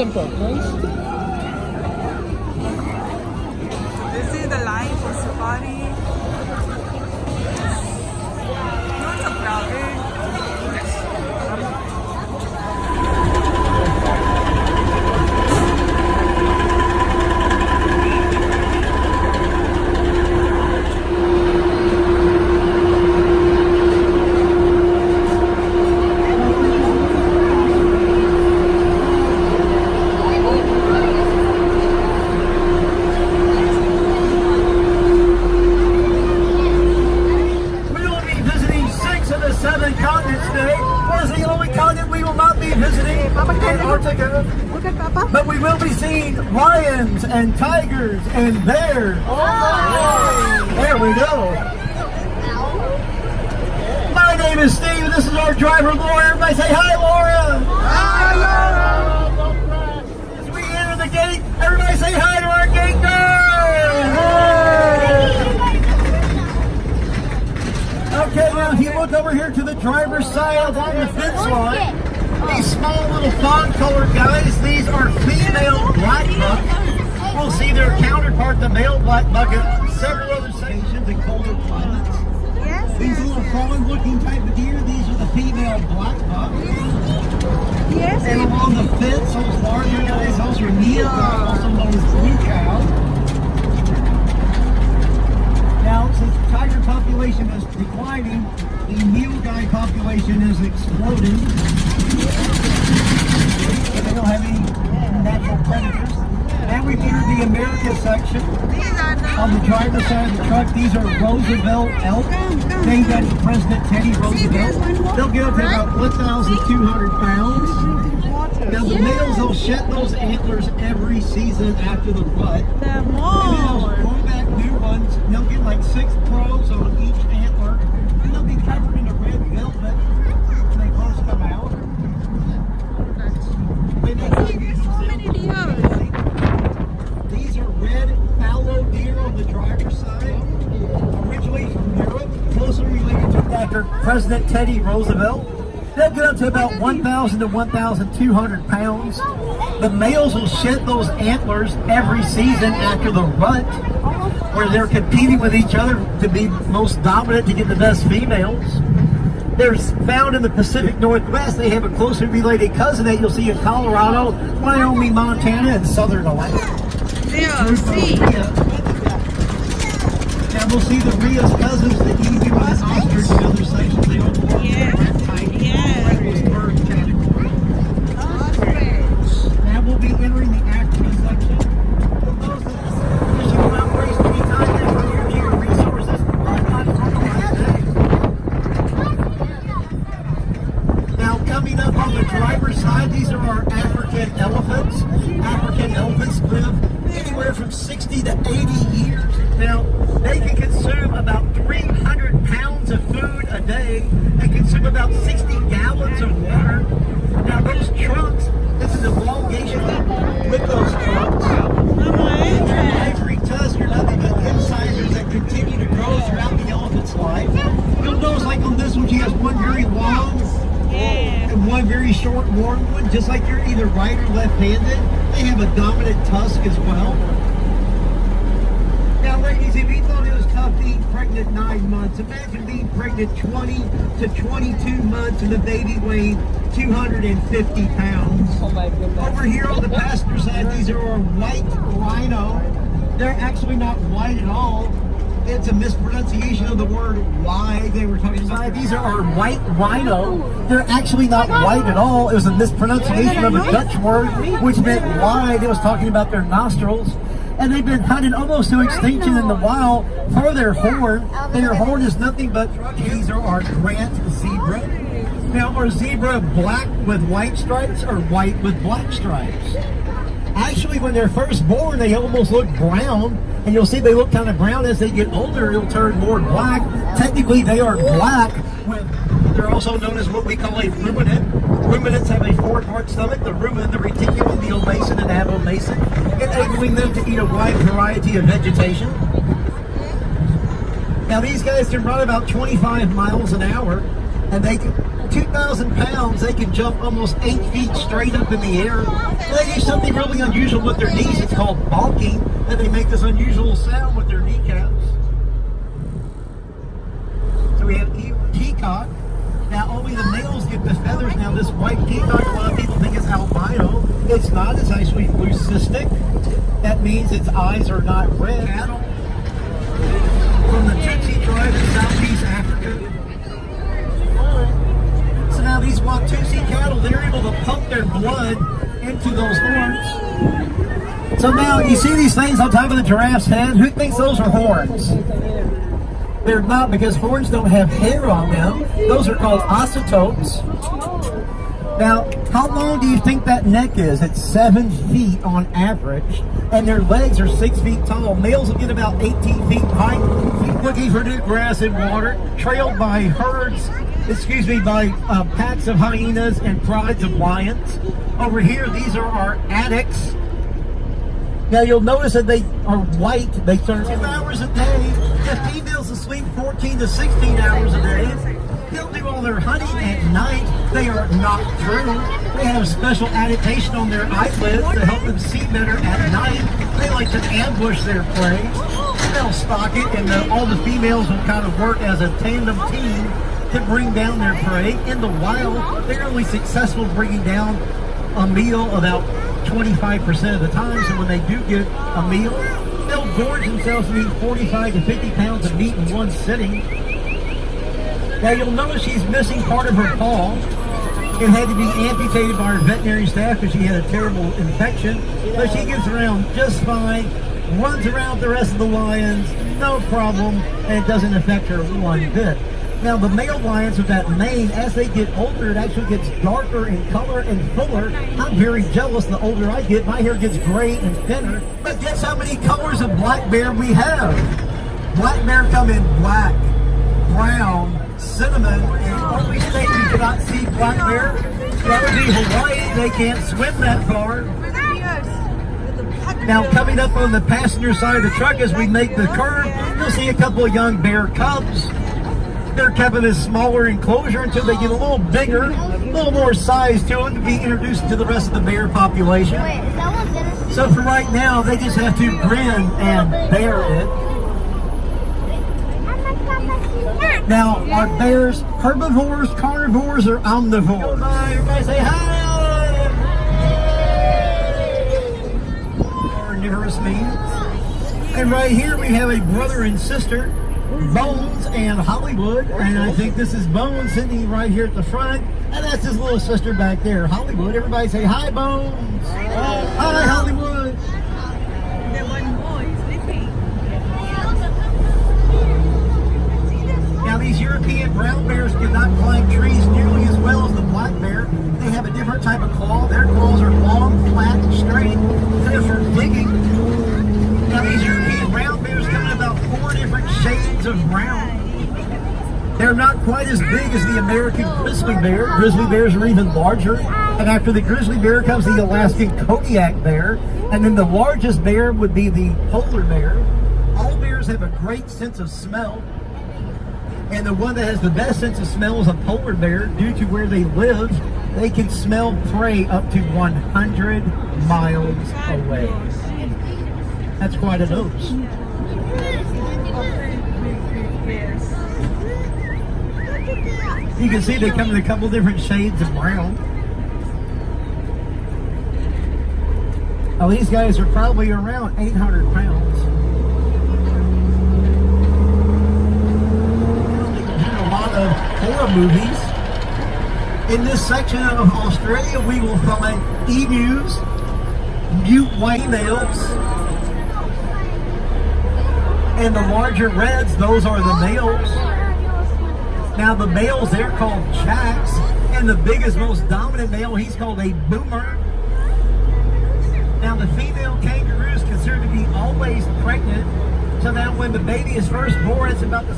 simple, nice. This is the line for safari. Not so crowded. We will be visiting 6 of the 7 continents today. What is the only continent we will not be visiting? Antarctica. Look at Papa. But we will be seeing lions and tigers and bears. There we go. My name is Steve, and this is our driver, Laura. Everybody say hi, Laura. Hi, Laura. As we enter the gate, everybody say hi to our gate girl. Okay, now if you look over here to the driver's side along the fence line, these small little fawn-colored guys, these are female black buck. We'll see their counterpart, the male black buck, at several other stations in colder climates. Yes. These little fawn-looking type of deer, these are the female black buck. Yes. And along the fence, those larger guys, those are neopard, also known as blue cow. Now, since the tiger population is declining, the nilgai population is exploding. They don't have any natural predators. Now we've entered the America section. These are On the driver's side of the truck, these are Roosevelt elk, named after President Teddy Roosevelt. They'll get up to about 1,200 pounds. Now the males, they'll shed those antlers every season after the rut. the And then more. they'll grow back new ones. And they'll get like 6 rows on each antler. And they'll be covered in a red velvet when they first come out. When they So many deer. These are red fallow deer on the driver's side, originally from Europe, closely related to after President Teddy Roosevelt. They'll get up to about 1,000 to 1,200 pounds. The males will shed those antlers every season after the rut, where they're competing with each other to be most dominant to get the best females. They're found in the Pacific Northwest. They have a closely related cousin that you'll see in Colorado, Wyoming, Montana, and southern Alaska. There, see. Now we'll see the Rhea's cousins, the emu and the ostrich in other sections. They all belong Yes. to the reptile Yes. bird category. Now we'll be entering the Africa section. For those that fishing without wasting any time, there's your gear resources. Now coming up on the driver's side, these are our African elephants. African elephants live anywhere from 60 to 80 years. Now, they can consume about 300 pounds of food a day and consume about 60 gallons of water. Now, those trunks, this is elongation with those trunks. Ivory tusks are nothing but incisors that continue to grow throughout the elephant's life. You'll notice, like on this one, she has one very long Yeah. and one very short worn one, just like you're either right or left-handed. They have a dominant tusk as well. Now, ladies, if you thought it was tough being pregnant 9 months, imagine being pregnant 20 to 22 months and the baby weighing 250 pounds. Oh my goodness. Over here on the passenger side, these are our white rhino. They're actually not white at all. It's a mispronunciation of the word wide they were talking about. These are our white rhino. They're actually not white at all. It was a mispronunciation of a Dutch word which meant wide. It was talking about their nostrils. And they've been hunted almost to extinction in the wild for their horn. And their horn is nothing but, these are our Grant zebra. Now, are zebra black with white stripes or white with black stripes? Actually, when they're first born, they almost look brown, and you'll see they look kind of brown. As they get older, it'll turn more black. Technically, they are black. They're also known as what we call a ruminant. Ruminants have a 4-part stomach, the rumen, the reticulum, the omason, and abomason, enabling them to eat a wide variety of vegetation. Now, these guys can run about 25 miles an hour, and they can At 2,000 pounds, they can jump almost 8 feet straight up in the air. They do something really unusual with their knees. It's called balking, and they make this unusual sound with their kneecaps. So we have peacock. Now only the males get the feathers. Now this white peacock, a lot of people think it's albino. It's not. It's actually leucistic. That means its eyes are not red. Cattle from the Tutsi tribe in Southeast Africa. So now these Watusi cattle, they're able to pump their blood into those horns. So now you see these things on top of the giraffe's head? Who thinks those are horns? They're not, because horns don't have hair on them. Those are called ossitopes. Now, how long do you think that neck is? It's 7 feet on average, and their legs are 6 feet tall. Males will get about 18 feet high, looking for new grass and water, trailed by by packs of hyenas and prides of lions. Over here, these are our addax. Now you'll notice that they are white. They turn 2 hours a day. The females will sleep 14 to 16 hours a day. They'll do all their hunting at night. They are nocturnal. They have special adaptation on their eyelids to help them see better at night. They like to ambush their prey. They'll stalk it, and all the females will kind of work as a tandem team to bring down their prey. In the wild, they're only successful bringing down a meal about 25% of the time. So when they do get a meal, they'll gorge themselves and eat 45 to 50 pounds of meat in one sitting. Now you'll notice she's missing part of her paw. It had to be amputated by our veterinary staff because she had a terrible infection. But she gets around just fine, runs around with the rest of the lions, no problem, and it doesn't affect her one bit. Now the male lions with that mane, as they get older, it actually gets darker in color and fuller. I'm very jealous. The older I get, my hair gets gray and thinner. But guess how many colors of black bear we have? Black bear come in black, brown, cinnamon, and only state you cannot see black bear, that would be Hawaii. They can't swim that far. Now coming up on the passenger side of the truck as we make the curve, you'll see a couple of young bear cubs. They're kept in this smaller enclosure until they get a little bigger, a little more size to them to be introduced to the rest of the bear population. Wait, is that one better? So for right now, they just have to grin and bear it. Now, are bears herbivores, carnivores, or omnivores? Everybody say hi! Carnivorous means. And right here we have a brother and sister, Bones and Hollywood. And I think this is Bones sitting right here at the front. And that's his little sister back there, Hollywood. Everybody say hi, Bones! Hi, Hollywood! The one boy sleeping. Now these European brown bears cannot climb trees nearly as well as the black bear. They have a different type of claw. Their claws are long, flat, and straight. They're for digging. Now these European brown bears come in about 4 different shades of brown. They're not quite as big as the American grizzly bear. Grizzly bears are even larger. And after the grizzly bear comes the Alaskan Kodiak bear. And then the largest bear would be the polar bear. All bears have a great sense of smell. And the one that has the best sense of smell is a polar bear. Due to where they live, they can smell prey up to 100 miles away. That's quite a nose. You can see they come in a couple different shades of brown. Now these guys are probably around 800 pounds. Of horror movies. In this section of Australia, we will find emus, mute white males, and the larger reds, those are the males. Now the males, they're called jacks, and the biggest, most dominant male, he's called a boomer. Now the female kangaroo is considered to be always pregnant, so that when the baby is first born, it's about the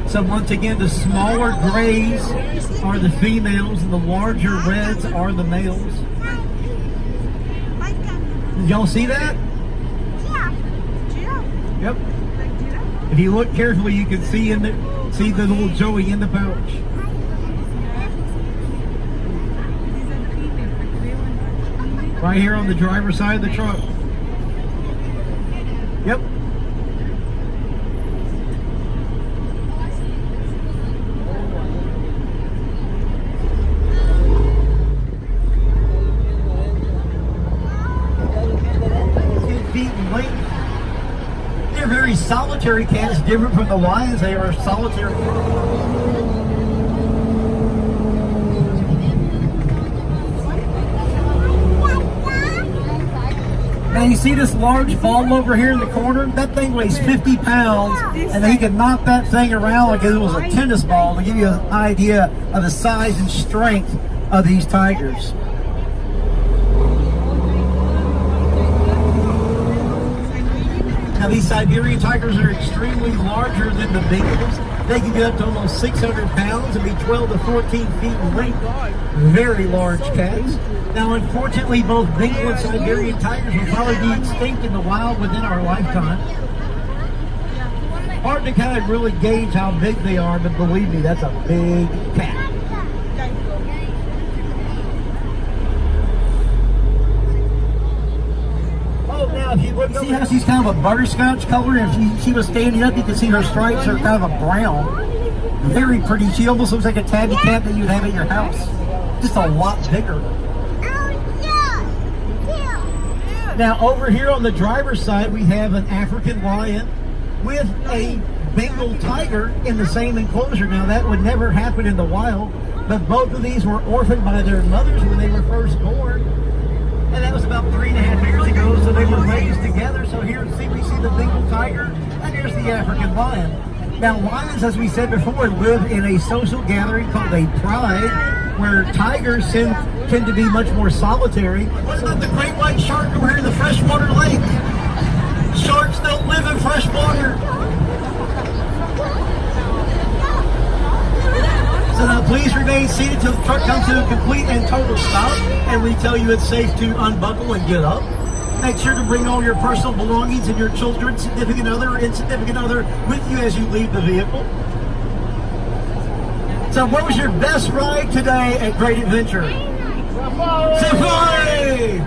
So once again, the smaller grays are the females, and the larger reds are the males. Did y'all see that? Yeah. Yep. Like giraffe? If you look carefully, you can see see the little Joey in the pouch. These are the female, the gray one are female. Right here on the driver's side of the truck. Yep. Feet in length. They're very solitary cats, different from the lions. They are solitary. Now you see this large ball over here in the corner? That thing weighs 50 pounds, and he can knock that thing around like it was a tennis ball to give you an idea of the size and strength of these tigers. Now these Siberian tigers are extremely larger than the Bengals. They can get up to almost 600 pounds and be 12 to 14 feet in length. Very large cats. Now unfortunately both Bengal and Siberian tigers will probably be extinct in the wild within our lifetime. Hard to kind of really gauge how big they are, but believe me, that's a big cat. Now, if you look, see how she's kind of a butterscotch color? If she was standing up, you can see her stripes are kind of a brown. Very pretty. She almost looks like a tabby cat that you'd have at your house. Just a lot bigger. Now, over here on the driver's side, we have an African lion with a Bengal tiger in the same enclosure. Now, that would never happen in the wild, but both of these were orphaned by their mothers when they were first born. And that was about 3.5 years ago, so they were raised together. So here we see the Bengal tiger, and here's the African lion. Now lions, as we said before, live in a social gathering called a pride, where tigers tend to be much more solitary. What about the great white shark over here in the freshwater lake? Sharks don't live in fresh water. So now please remain seated till the truck comes to a complete and total stop, and we tell you it's safe to unbuckle and get up. Make sure to bring all your personal belongings and your children, significant other, or insignificant other with you as you leave the vehicle. So what was your best ride today at Great Adventure? Safari!